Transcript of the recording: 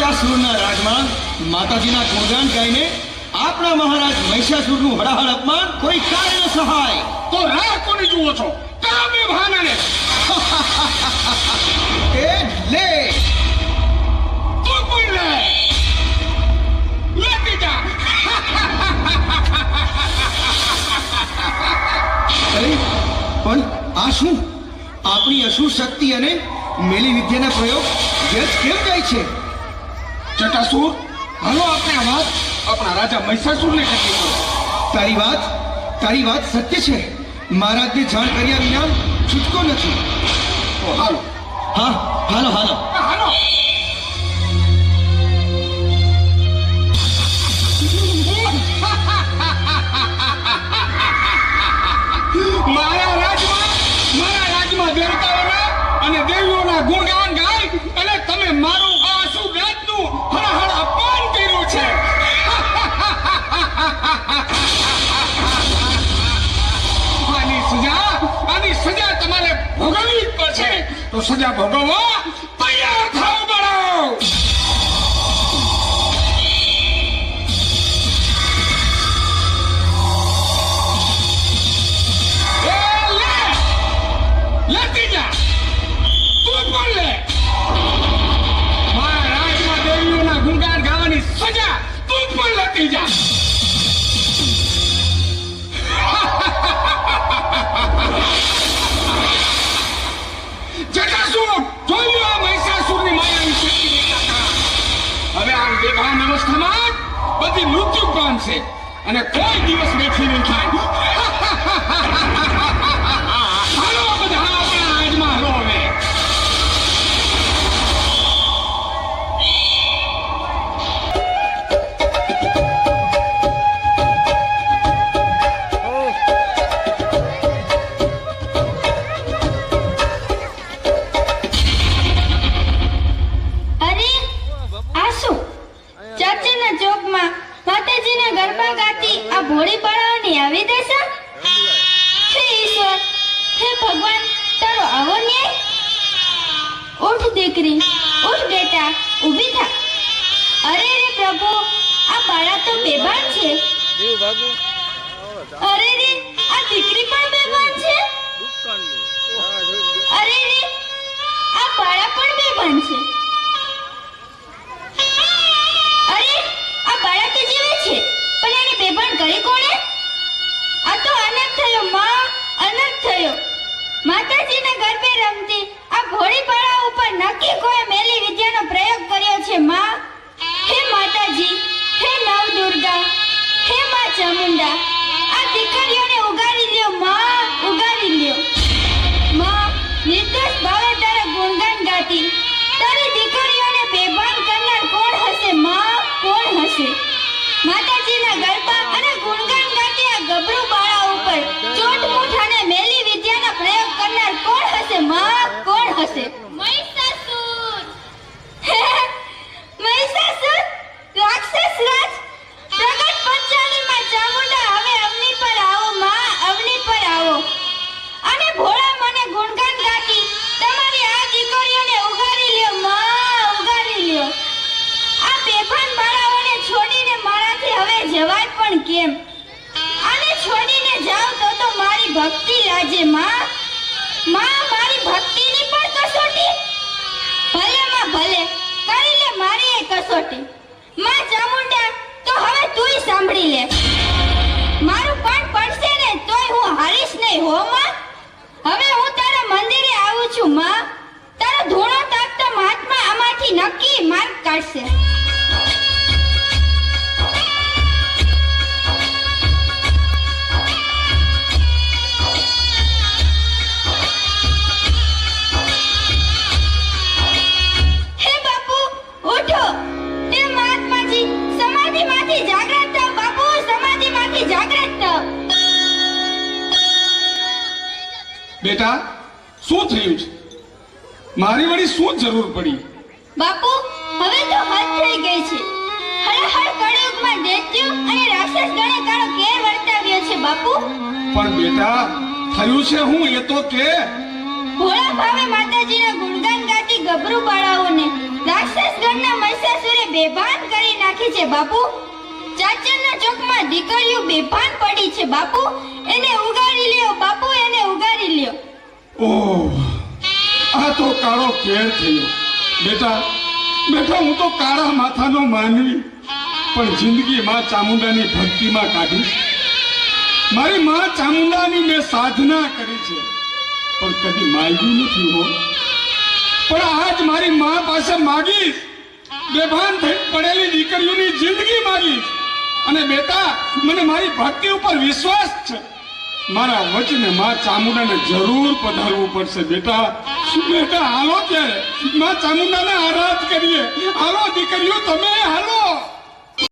મહિષાસુરના રાજમાં માતાજીના ગુણગાન ગાઈને આપણા મહારાજ મહિષાસુરનું હળાહળ અપમાન કોઈ કાળે ન સહાય. તો રાહ કોની જુઓ છો? કામે ભાનાને એ લે તું પણ લે લેતી જા. અરે પણ આ શું? આપણી અસુર શક્તિ અને મેલી વિદ્યાના પ્રયોગ વ્યર્થ કેમ જાય છે? જટાસુર, હાલો આપણે આ વાત આપણા રાજા મહિષાસુરને કહી દો. તારી વાત સત્ય છે. મહારાજને જાણ કર્યા વિના છૂટકો નથી. તો હાલો. હા, હાલો હાલો. હાલો. મારા રાજમાં દેવતાઓના અને દેવીઓના ગુણગાન ગાય અને તમે મારું આ સુરાજનું હળહળ અપમાન કર્યું છે. આની સજા તમારે ભોગવવી જ પડશે. તો સજા ભોગવવા તૈયાર થાવ બળો. લેતી જા. તું પણ લે. મારા રાજમાં દેવીઓના ગુણગાન ગાવાની સજા તું પણ લેતી જા. જટાસુર, જોઈ લો આ મહિષાસુરની માયાવી શક્તિની તાકાત. હવે આ બેભાન અવસ્થામાં બધી મૃત્યુ પામશે અને કોઈ દિવસ બેઠી નહીં થાય. હાલો બધા આપણા રાજમાં હાલો હવે. ભોળી પડાવવાની આવી દશા? હે ઈશ્વર, હે ભગવાન, તારો આવો ન્યાય? ઉઠ દીકરી, ઉઠ બેટા, ઊભી થા. અરે રે પ્રભુ, આ બાળક તો બેભાન છે. અરે રે, આ દીકરી પણ બેભાન છે. અરે રે, આ બાળક પણ બેભાન છે. અરે, આ બાળક તો જીવે છે પણ એને બેભાન કરી કોણે? આ તો અનર્થ થયો માં, અનર્થ થયો. માતાજીના ગર્ભે રમતી આ ભોળી બાળા ઉપર નક્કી કોઈ મેલી વિદ્યાનો પ્રયોગ કર્યો છે માં. હે માતાજી, હે નવ દુર્ગા, હે માં ચામુંડા, આ દીકરીઓને ઉગારી લ્યો માં, ઉગારી લ્યો. માં, નિર્દોષ ભાવે તારા ગુણગાન ગાતી તારી દીકરીઓને બેભાન કરનાર કોણ હશે માં, કોણ હશે? માતાજીના ગરબા અને ગુણગાન ગાતી આ ગભરું બાળા ઉપર ચોટમૂઠ અને મેલી વિદ્યાના પ્રયોગ કરનાર કોણ હશે માં, કોણ હશે? મહિષાસુર. મહિષાસુર, રાક્ષસ રાજ, પ્રગટ પંચાલીમાં ચામુંડા, હવે અવની પર આવો માં, અવની પર આવો. અને ભોળા મને ગુણગાન ગાતી તમારી આ દીકરીઓને ઉગારી લ્યો માં, ઉગારી લ્યો. આ બેભાન બાળાઓને છોડીને મારાથી હવે જવાય પણ કેમ? આને છોડીને જાવ તો મારી ભક્તિ લાજે માં. માં, મારી ભક્તિની પણ કસોટી? ભલે માં ભલે, કરી લે મારી એ કસોટી. માં ચામુંડા, તો હવે તુંય સાંભળી લે. મારું પણ પડશે ને તોય હું હારીશ નહીં હો માં. હવે હું તારા મંદિરે આવું છું માં. તારો ધૂણો તાકતો મહાત્મા આમાંથી નક્કી માર્ગ કાઢશે. હે બાપુ, ઉઠો. હે મહાત્માજી, સમાધિમાંથી જાગૃત થાઓ બાપુ, સમાધિમાંથી જાગૃત થાઓ. બેટા, શું થયું છે? મારી વળી શું જરૂર પડી? બાપુ, હવે તો હદ થઈ ગઈ છે. હળહળ કળયુગમાં દૈત્યો અને રાક્ષસ ગણે કાળો કેર વર્તાવ્યો છે બાપુ. પણ બેટા, થયું છે હું એ તો કે. ભોળા ભાવે માતાજીના ગુણગાન ગાતી ગભરું બાળાઓને રાક્ષસ ગણના મહિષાસુરે બેભાન કરી નાખી છે બાપુ. ચાચરના ચોકમાં દીકરીઓ બેભાન પડી છે બાપુ. એને ઉગાડી લ્યો બાપુ, એને ઉગાડી લ્યો. ઓહ, આ તો કાળો કેર થયો. બેટા બેટા, હું તો કાળા માથાનો માનવી, પણ જિંદગી માં ચામુંડાની ભક્તિમાં કાઢીશ. મારી માં ચામુંડાની મેં સાધના કરી છે, પણ કદી માગ્યું નથી હો. પણ આજ મારી માં પાસે માગીશ. બેભાન થઈ પડેલી દીકરીઓની જિંદગી માગીશ. અને બેટા, મને મારી ભક્તિ ઉપર વિશ્વાસ છે. મારા વચને માં ચામુંડાને જરૂર પધારવું પડશે. બેટા બેટા, હાલો ત્યારે માં ચામુંડાને આરાધ કરીએ. હાલો દીકરીઓ, તમે હાલો.